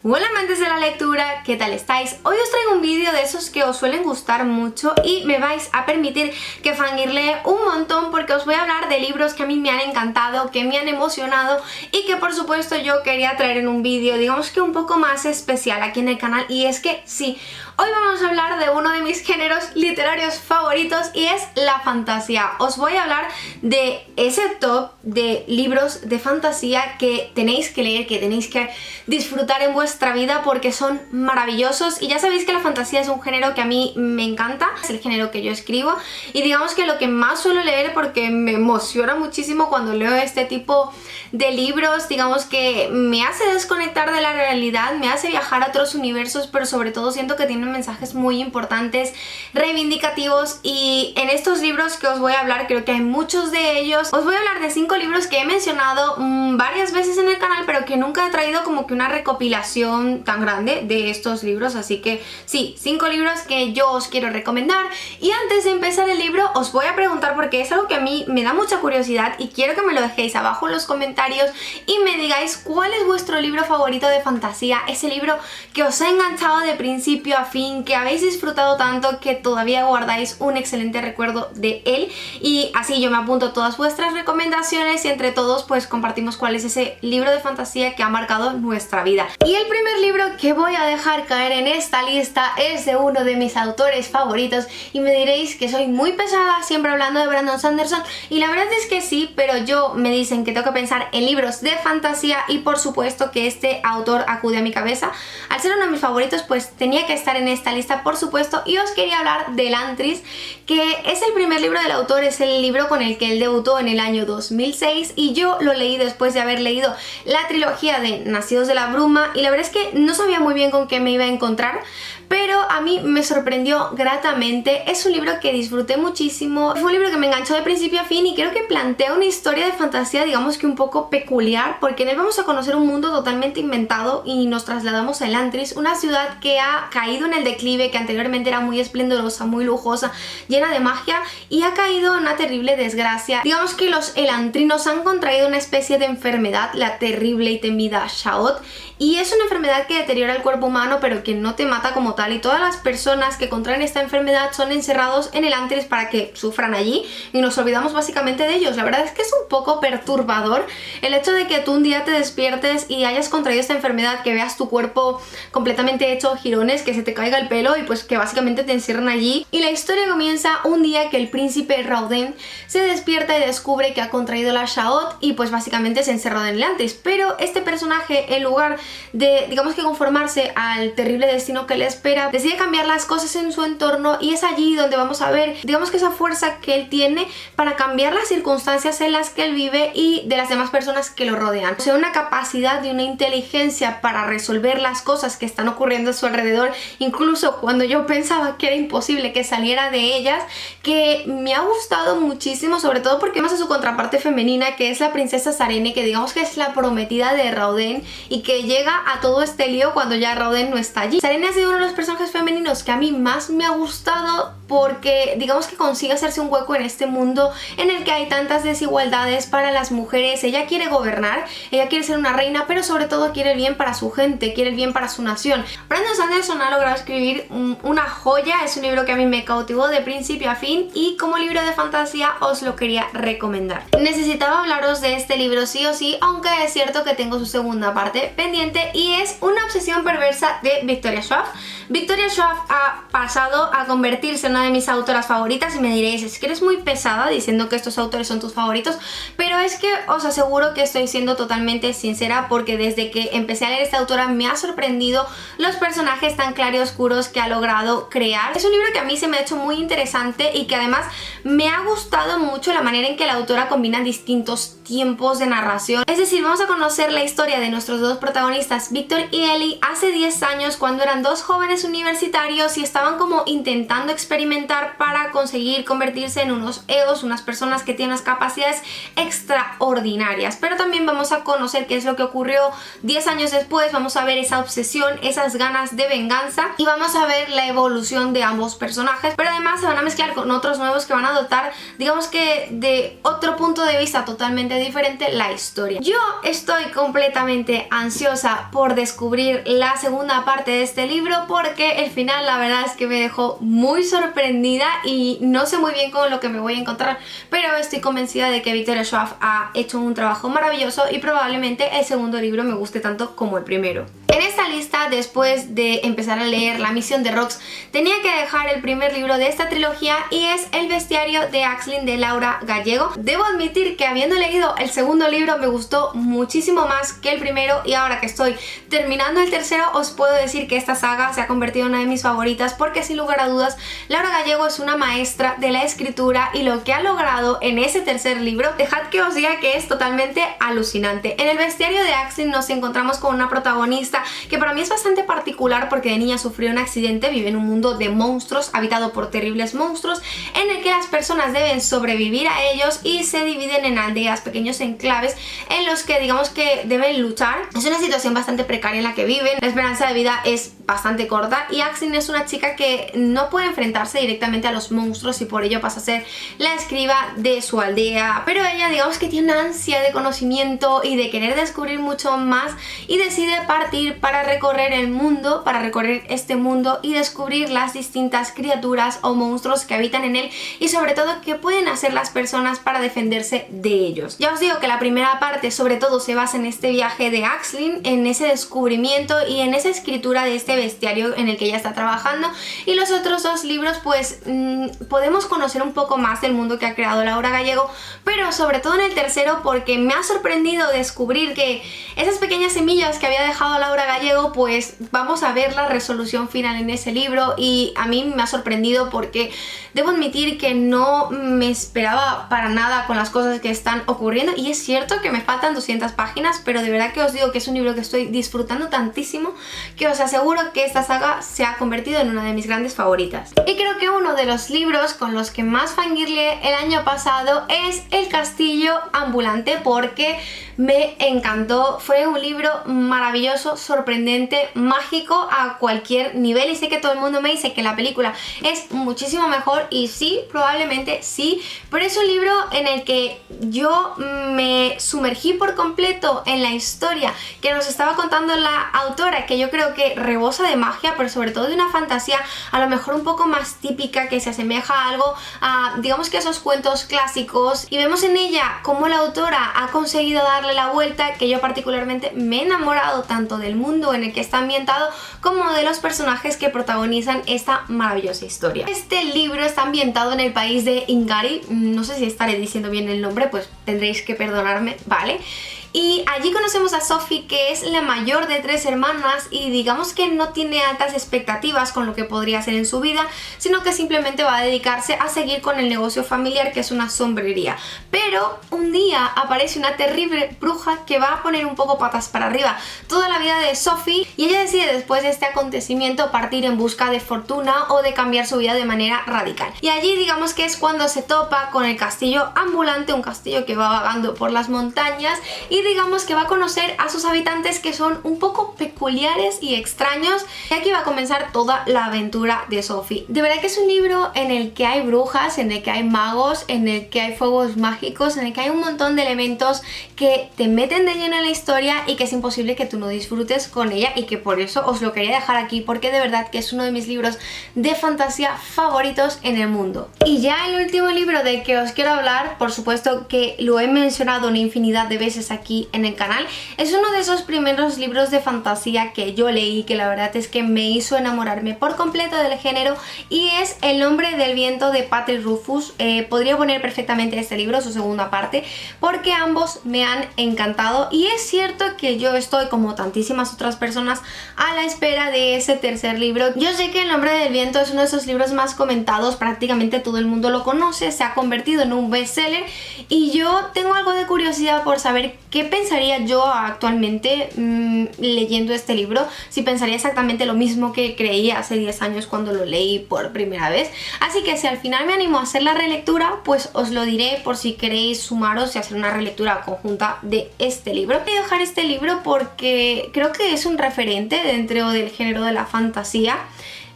Hola amantes de la lectura, ¿qué tal estáis? Hoy os traigo un vídeo de esos que os suelen gustar mucho y me vais a permitir que fangirlee un montón porque os voy a hablar de libros que a mí me han encantado, que me han emocionado y que por supuesto yo quería traer en un vídeo, digamos que un poco más especial aquí en el canal. Y es que sí, hoy vamos a hablar de uno de mis géneros literarios favoritos y es la fantasía. Os voy a hablar de ese top de libros de fantasía que tenéis que leer, que tenéis que disfrutar en vuestra vida porque son maravillosos. Y ya sabéis que la fantasía es un género que a mí me encanta, es el género que yo escribo y digamos que lo que más suelo leer, porque me emociona muchísimo cuando leo este tipo de libros, digamos que me hace desconectar de la realidad, me hace viajar a otros universos, pero sobre todo siento que tienen mensajes muy importantes, reivindicativos. Y en estos libros que os voy a hablar, creo que hay muchos de ellos. Os voy a hablar de 5 libros que he mencionado varias veces en el canal, pero que nunca he traído como que una recopilación tan grande de estos libros. Así que sí, 5 libros que yo os quiero recomendar. Y antes de empezar el libro os voy a preguntar, porque es algo que a mí me da mucha curiosidad y quiero que me lo dejéis abajo en los comentarios y me digáis cuál es vuestro libro favorito de fantasía, ese libro que os ha enganchado de principio a fin, que habéis disfrutado tanto que todavía guardáis un excelente recuerdo de él. Y así yo me apunto todas vuestras recomendaciones y entre todos pues compartimos cuál es ese libro de fantasía que ha marcado nuestra vida. Y el primer libro que voy a dejar caer en esta lista es de uno de mis autores favoritos y me diréis que soy muy pesada siempre hablando de Brandon Sanderson, y la verdad es que sí, pero yo me dicen que tengo que pensar en libros de fantasía y por supuesto que este autor acude a mi cabeza. Al ser uno de mis favoritos pues tenía que estar en esta lista, por supuesto, y os quería hablar de Elantris, que es el primer libro del autor, es el libro con el que él debutó en el año 2006 y yo lo leí después de haber leído la trilogía de Nacidos de la Bruma y la verdad es que no sabía muy bien con qué me iba a encontrar, pero a mí me sorprendió gratamente. Es un libro que disfruté muchísimo, fue un libro que me enganchó de principio a fin y creo que plantea una historia de fantasía digamos que un poco peculiar, porque en él vamos a conocer un mundo totalmente inventado y nos trasladamos a Elantris, una ciudad que ha caído en el declive, que anteriormente era muy esplendorosa, muy lujosa, llena de magia, y ha caído en una terrible desgracia. Digamos que los elantrinos han contraído una especie de enfermedad, la terrible y temida Shaot, y es una enfermedad que deteriora el cuerpo humano pero que no te mata como tal, y todas las personas que contraen esta enfermedad son encerrados en Elantris para que sufran allí y nos olvidamos básicamente de ellos. La verdad es que es un poco perturbador el hecho de que tú un día te despiertes y hayas contraído esta enfermedad, que veas tu cuerpo completamente hecho jirones, que se te caiga el pelo y pues que básicamente te encierran allí. Y la historia comienza un día que el príncipe Rauden se despierta y descubre que ha contraído la Shaot y pues básicamente se encerró en Elantris, pero este personaje, en lugar de digamos que conformarse al terrible destino que le espera, decide cambiar las cosas en su entorno, y es allí donde vamos a ver digamos que esa fuerza que él tiene para cambiar las circunstancias en las que él vive y de las demás personas que lo rodean. O sea, una capacidad y una inteligencia para resolver las cosas que están ocurriendo a su alrededor, incluso cuando yo pensaba que era imposible que saliera de ellas, que me ha gustado muchísimo, sobre todo porque vemos a su contraparte femenina, que es la princesa Sarene, que digamos que es la prometida de Rauden y que llega a todo este lío cuando ya Rauden no está allí. Sarene ha sido uno de los personajes femeninos que a mí más me ha gustado porque digamos que consigue hacerse un hueco en este mundo en el que hay tantas desigualdades para las mujeres. Ella quiere gobernar, ella quiere ser una reina, pero sobre todo quiere el bien para su gente, quiere el bien para su nación. Brandon Sanderson ha logrado escribir una joya, es un libro que a mí me cautivó de principio a fin y como libro de fantasía os lo quería recomendar. Necesitaba hablaros de este libro sí o sí, aunque es cierto que tengo su segunda parte pendiente, y es Una obsesión perversa de Victoria Schwab. Victoria Schwab ha pasado a convertirse en una de mis autoras favoritas y me diréis, es que eres muy pesada diciendo que estos autores son tus favoritos, pero es que os aseguro que estoy siendo totalmente sincera, porque desde que empecé a leer esta autora me ha sorprendido los personajes tan claroscuros que ha logrado crear. Es un libro que a mí se me ha hecho muy interesante y que además me ha gustado mucho la manera en que la autora combina distintos tiempos de narración. Es decir, vamos a conocer la historia de nuestros dos protagonistas, Victor y Ellie, hace 10 años cuando eran dos jóvenes universitarios y estaban como intentando experimentar para conseguir convertirse en unos EOs, unas personas que tienen unas capacidades extraordinarias. Pero también vamos a conocer qué es lo que ocurrió 10 años después, vamos a ver esa obsesión, esas ganas de venganza, y vamos a ver la evolución de ambos personajes, pero además se van a mezclar con otros nuevos que van a dotar, digamos que de otro punto de vista totalmente completamente diferente la historia. Yo estoy completamente ansiosa por descubrir la segunda parte de este libro porque el final la verdad es que me dejó muy sorprendida y no sé muy bien con lo que me voy a encontrar, pero estoy convencida de que Victoria Schwab ha hecho un trabajo maravilloso y probablemente el segundo libro me guste tanto como el primero. En esta lista, después de empezar a leer La misión de Rox, tenía que dejar el primer libro de esta trilogía y es El bestiario de Axlin de Laura Gallego. Debo admitir que habiendo leído el segundo libro me gustó muchísimo más que el primero y ahora que estoy terminando el tercero os puedo decir que esta saga se ha convertido en una de mis favoritas porque sin lugar a dudas Laura Gallego es una maestra de la escritura y lo que ha logrado en ese tercer libro, dejad que os diga que es totalmente alucinante. En El bestiario de Axlin nos encontramos con una protagonista que para mí es bastante particular porque de niña sufrió un accidente, vive en un mundo de monstruos habitado por terribles monstruos en el que las personas deben sobrevivir a ellos y se dividen en aldeas, pequeños enclaves en los que digamos que deben luchar. Es una situación bastante precaria en la que viven, la esperanza de vida es bastante corta y Axlin es una chica que no puede enfrentarse directamente a los monstruos y por ello pasa a ser la escriba de su aldea, pero ella digamos que tiene una ansia de conocimiento y de querer descubrir mucho más y decide partir para recorrer el mundo, para recorrer este mundo y descubrir las distintas criaturas o monstruos que habitan en él y sobre todo qué pueden hacer las personas para defenderse de ellos. Ya os digo que la primera parte sobre todo se basa en este viaje de Axlin, en ese descubrimiento y en esa escritura de este bestiario en el que ella está trabajando y los otros dos libros pues podemos conocer un poco más del mundo que ha creado Laura Gallego, pero sobre todo en el tercero porque me ha sorprendido descubrir que esas pequeñas semillas que había dejado Laura Gallego pues vamos a ver la resolución final en ese libro y a mí me ha sorprendido porque debo admitir que no me esperaba para nada con las cosas que están ocurriendo y es cierto que me faltan 200 páginas pero de verdad que os digo que es un libro que estoy disfrutando tantísimo que os aseguro que esta saga se ha convertido en una de mis grandes favoritas. Y creo que uno de los libros con los que más fangirleé el año pasado es El castillo ambulante porque me encantó, fue un libro maravilloso, sorprendente, mágico a cualquier nivel y sé que todo el mundo me dice que la película es muchísimo mejor y sí, probablemente sí, pero es un libro en el que yo me sumergí por completo en la historia que nos estaba contando la autora, que yo creo que rebosa de magia, pero sobre todo de una fantasía a lo mejor un poco más típica que se asemeja a algo a digamos que esos cuentos clásicos y vemos en ella cómo la autora ha conseguido darle la vuelta, que yo particularmente me he enamorado tanto del mundo en el que está ambientado como de los personajes que protagonizan esta maravillosa historia. Este libro está ambientado en el país de Ingari, no sé si estaré diciendo bien el nombre, pues tendréis que perdonarme, ¿vale? Y allí conocemos a Sophie, que es la mayor de 3 hermanas y digamos que no tiene altas expectativas con lo que podría hacer en su vida, sino que simplemente va a dedicarse a seguir con el negocio familiar que es una sombrería. Pero un día aparece una terrible bruja que va a poner un poco patas para arriba toda la vida de Sophie y ella decide después de este acontecimiento partir en busca de fortuna o de cambiar su vida de manera radical. Y allí digamos que es cuando se topa con el castillo ambulante, un castillo que va vagando por las montañas y digamos que va a conocer a sus habitantes que son un poco peculiares y extraños y aquí va a comenzar toda la aventura de Sophie. De verdad que es un libro en el que hay brujas, en el que hay magos, en el que hay fuegos mágicos, en el que hay un montón de elementos que te meten de lleno en la historia y que es imposible que tú no disfrutes con ella y que por eso os lo quería dejar aquí porque de verdad que es uno de mis libros de fantasía favoritos en el mundo. Y ya el último libro del que os quiero hablar, por supuesto que lo he mencionado una infinidad de veces aquí en el canal, es uno de esos primeros libros de fantasía que yo leí que la verdad es que me hizo enamorarme por completo del género y es El nombre del viento de Patrick Rothfuss. Podría poner perfectamente este libro, su segunda parte, porque ambos me han encantado y es cierto que yo estoy como tantísimas otras personas a la espera de ese tercer libro. Yo sé que El nombre del viento es uno de esos libros más comentados, prácticamente todo el mundo lo conoce, se ha convertido en un bestseller y yo tengo algo de curiosidad por saber qué pensaría yo actualmente leyendo este libro, si pensaría exactamente lo mismo que creía hace 10 años cuando lo leí por primera vez. Así que si al final me animo a hacer la relectura, pues os lo diré por si queréis sumaros y hacer una relectura conjunta de este libro. Voy a dejar este libro porque creo que es un referente dentro del género de la fantasía.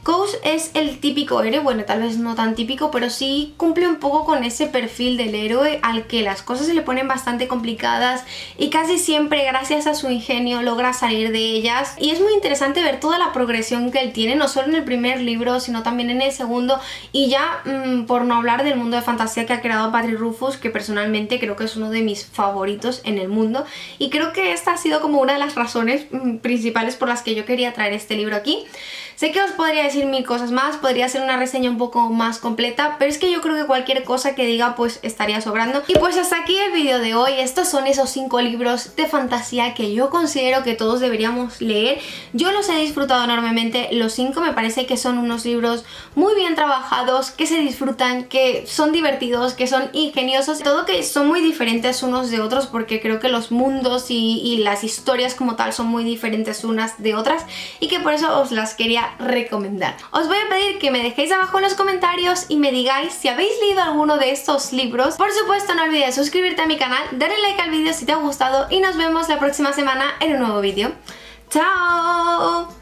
Coase es el típico héroe, bueno, tal vez no tan típico, pero sí cumple un poco con ese perfil del héroe al que las cosas se le ponen bastante complicadas y casi siempre gracias a su ingenio logra salir de ellas. Y es muy interesante ver toda la progresión que él tiene, no solo en el primer libro, sino también en el segundo, y ya por no hablar del mundo de fantasía que ha creado Patrick Rothfuss, que personalmente creo que es uno de mis favoritos en el mundo, y creo que esta ha sido como una de las razones principales por las que yo quería traer este libro aquí. Sé que os podría decir mil cosas más, podría hacer una reseña un poco más completa, pero es que yo creo que cualquier cosa que diga pues estaría sobrando. Y pues hasta aquí el vídeo de hoy. Estos son esos 5 libros de fantasía que yo considero que todos deberíamos leer. Yo los he disfrutado enormemente, los 5 me parece que son unos libros muy bien trabajados, que se disfrutan, que son divertidos, que son ingeniosos, todo que son muy diferentes unos de otros porque creo que los mundos y las historias como tal son muy diferentes unas de otras y que por eso os las quería recomendar. Os voy a pedir que me dejéis abajo en los comentarios y me digáis si habéis leído alguno de estos libros. Por supuesto, no olvides suscribirte a mi canal, darle like al vídeo si te ha gustado y nos vemos la próxima semana en un nuevo vídeo. ¡Chao!